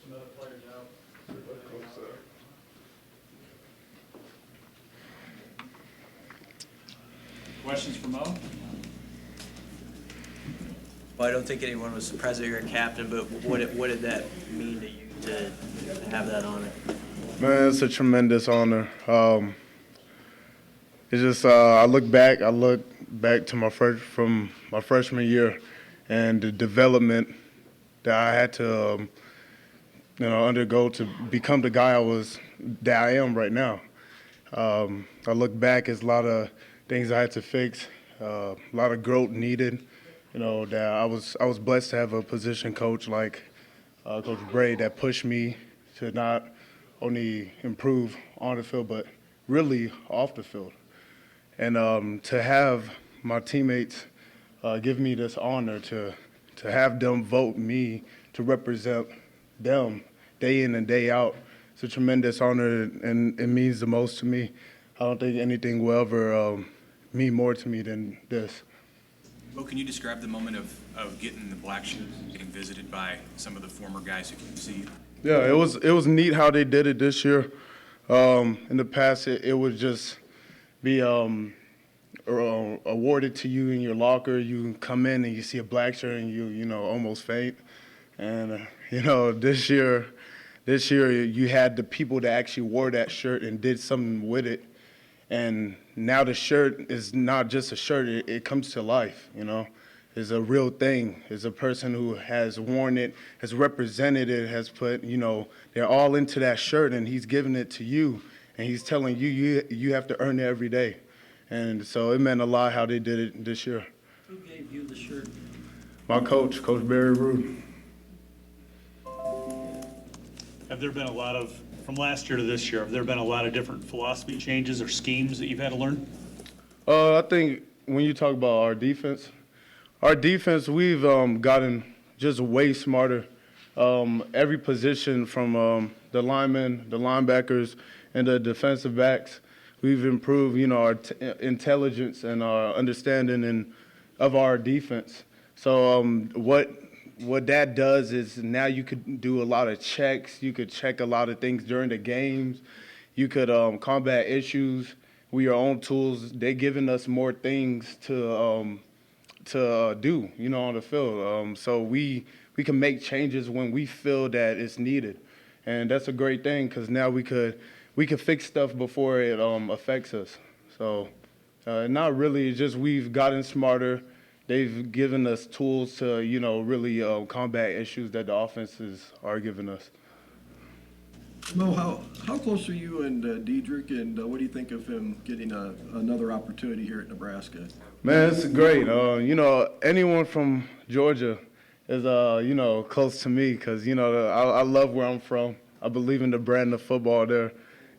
some other players out. Questions for Mo? Well, I don't think anyone was surprised that you're a captain, but what did that mean to you to have that honor? Man, it's a tremendous honor. It's just I look back to from my freshman year, and the development that I had to undergo to become the guy that I am right now. I look back, it's a lot of things I had to fix, a lot of growth needed. That I was blessed to have a position coach like Coach Bray that pushed me to not only improve on the field but really off the field. And to have my teammates give me this honor to have them vote me to represent them day in and day out, it's a tremendous honor, and it means the most to me. I don't think anything will ever mean more to me than this. Well, can you describe the moment of getting the black shoes, getting visited by some of the former guys who can see you? Yeah, it was neat how they did it this year. In the past, it would just be awarded to you in your locker. You come in and you see a black shirt and you almost faint. And this year you had the people that actually wore that shirt and did something with it. And now the shirt is not just a shirt, it comes to life, It's a real thing. It's a person who has worn it, has represented it, has put, they're all into that shirt, and he's giving it to you, and he's telling you have to earn it every day. And so it meant a lot how they did it this year. Who gave you the shirt? My coach, Coach Barry Rude. Have there been a lot of, from last year to this year, have there been a lot of different philosophy changes or schemes that you've had to learn? I think when you talk about our defense, we've gotten just way smarter. Every position from the linemen, the linebackers, and the defensive backs, we've improved, our intelligence and our understanding of our defense. So what that does is now you could do a lot of checks. You could check a lot of things during the games. You could combat issues with your own tools. They're giving us more things to do, on the field. So we can make changes when we feel that it's needed, and that's a great thing because now we could fix stuff before it affects us. So not really, just we've gotten smarter. They've given us tools to, really combat issues that the offenses are giving us. Mo, how close are you and Diedrich, and what do you think of him getting another opportunity here at Nebraska? Man, it's great. Anyone from Georgia is, close to me because, I love where I'm from. I believe in the brand of football there.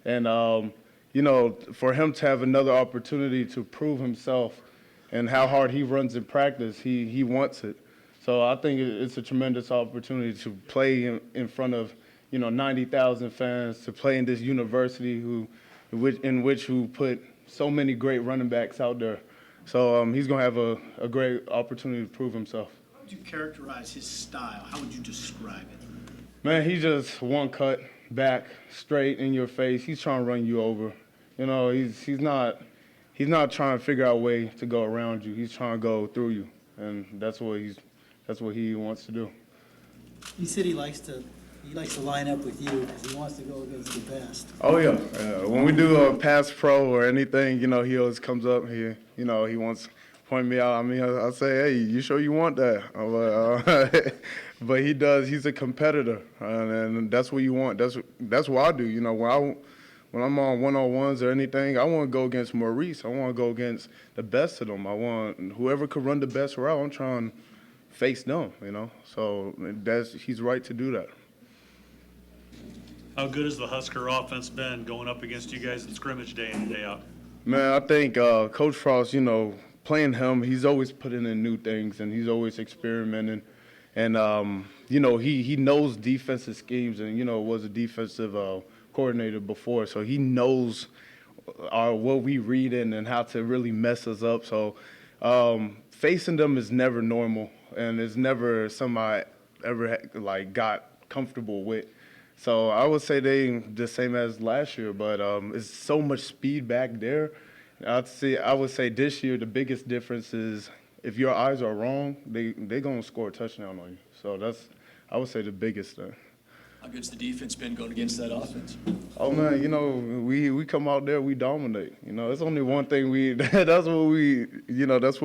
And, for him to have another opportunity to prove himself and how hard he runs in practice, he wants it. So I think it's a tremendous opportunity to play in front of, 90,000 fans, to play in this university in which put so many great running backs out there. So he's going to have a great opportunity to prove himself. How would you characterize his style? How would you describe it? Man, he's just one cut back, straight in your face. He's trying to run you over. He's not trying to figure out a way to go around you. He's trying to go through you, and that's what he wants to do. He said he likes to line up with you because he wants to go against the best. Oh yeah. When we do a pass pro or anything, he always comes up here. He wants to point me out. I mean, I say, hey, you sure you want that? I'm like, but he does. He's a competitor, and that's what you want. That's what I do. When I'm on one-on-ones or anything, I want to go against Maurice. I want to go against the best of them. I want whoever could run the best route. I'm trying to face them. So he's right to do that. How good has the Husker offense been going up against you guys in scrimmage day in and day out? Man, I think Coach Frost, playing him, he's always putting in new things and he's always experimenting. And, he knows defensive schemes and, was a defensive coordinator before. So he knows what we read in and how to really mess us up. So facing them is never normal and it's never something I ever got comfortable with. So I would say they the same as last year, but it's so much speed back there. I would say this year the biggest difference is if your eyes are wrong, they gonna score a touchdown on you. So I would say the biggest thing. How good's the defense been going against that offense? Oh man, we come out there, we dominate. It's only one thing that's what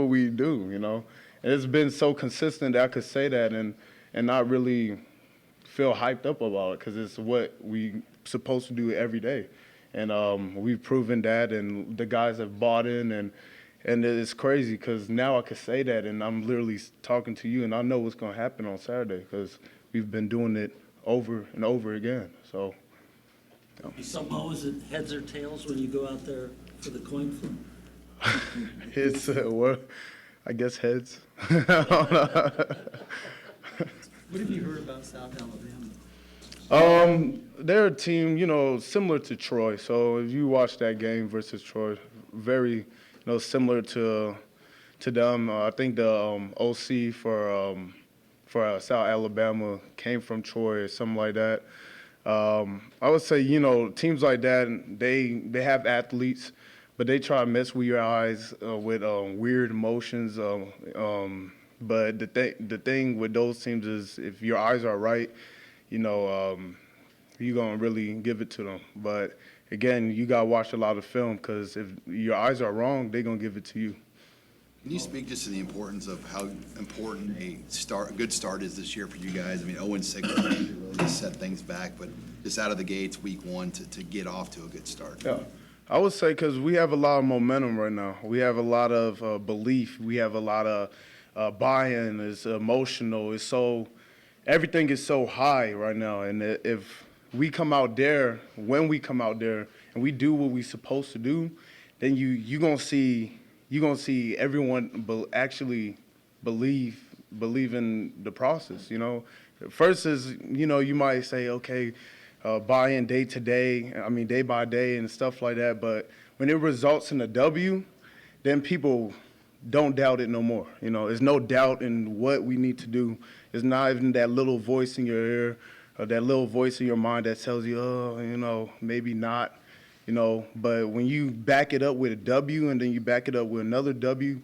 we do. And it's been so consistent that I could say that and not really feel hyped up about it because it's what we supposed to do every day. And we've proven that, and the guys have bought in, and it's crazy because now I can say that, and I'm literally talking to you, and I know what's going to happen on Saturday because we've been doing it over and over again. So. Somehow, is it heads or tails when you go out there for the coin flip? It's I guess heads. What have you heard about South Alabama? They're a team, similar to Troy. So if you watch that game versus Troy, very, similar to them. I think the OC for South Alabama came from Troy or something like that. I would say, teams like that, they have athletes, but they try to mess with your eyes with weird emotions. But the thing with those teams is if your eyes are right, you're going to really give it to them. But, again, you got to watch a lot of film because if your eyes are wrong, they're going to give it to you. Can you speak just to the importance of how important a good start is this year for you guys? I mean, 0-6 really set things back, but just out of the gates, week 1, to get off to a good start. Yeah, I would say because we have a lot of momentum right now. We have a lot of belief. We have a lot of buy-in. It's emotional. Everything is so high right now. And if we come out there, when we come out there, and we do what we're supposed to do, then you're gonna see everyone actually believe in the process. First is you might say okay, buy in day to day. I mean day by day and stuff like that. But when it results in a W, then people don't doubt it no more. There's no doubt in what we need to do. It's not even that little voice in your ear or that little voice in your mind that tells you, oh, maybe not. But when you back it up with a W and then you back it up with another W,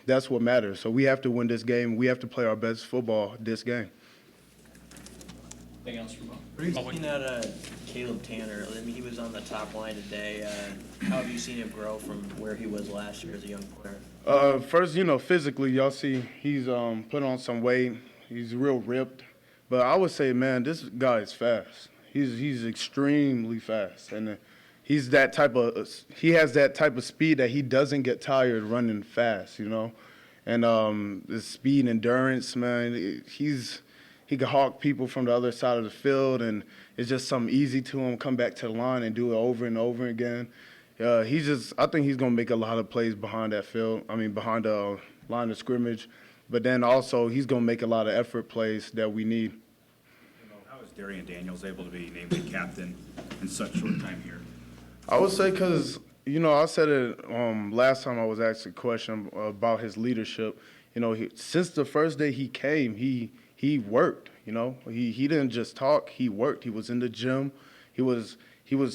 that's what matters. So we have to win this game. We have to play our best football this game. Anything else from Looking at Caleb Tanner, I mean, he was on the top line today. How have you seen him grow from where he was last year as a young player? First, physically, y'all see he's put on some weight. He's real ripped. But I would say, man, this guy is fast. He's extremely fast, and he has that type of speed that he doesn't get tired running fast, And the speed, endurance, man, he can hawk people from the other side of the field, and it's just something easy to him. Come back to the line and do it over and over again. I think he's gonna make a lot of plays behind behind the line of scrimmage, but then also he's gonna make a lot of effort plays that we need. How is Darian Daniels able to be named a captain in such short time here? I would say because, I said it last time I was asked a question about his leadership. Since the first day he came, he worked, He didn't just talk, he worked. He was in the gym. He was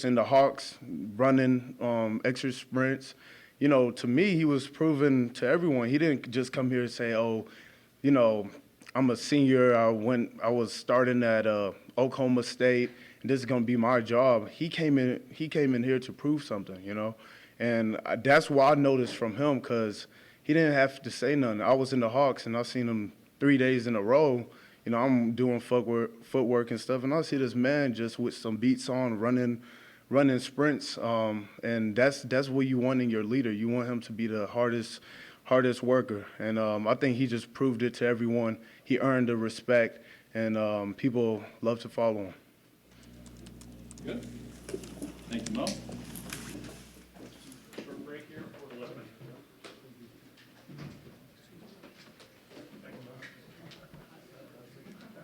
in the Hawks running extra sprints. To me, he was proven to everyone. He didn't just come here and say, oh, I'm a senior. I was starting at Oklahoma State, and this is going to be my job. He came in here to prove something, And that's what I noticed from him because he didn't have to say nothing. I was in the Hawks, and I seen him 3 days in a row. I'm doing footwork and stuff, and I see this man just with some beats on, running sprints, and that's what you want in your leader. You want him to be the hardest worker, and I think he just proved it to everyone. He earned the respect, and people love to follow him. Good.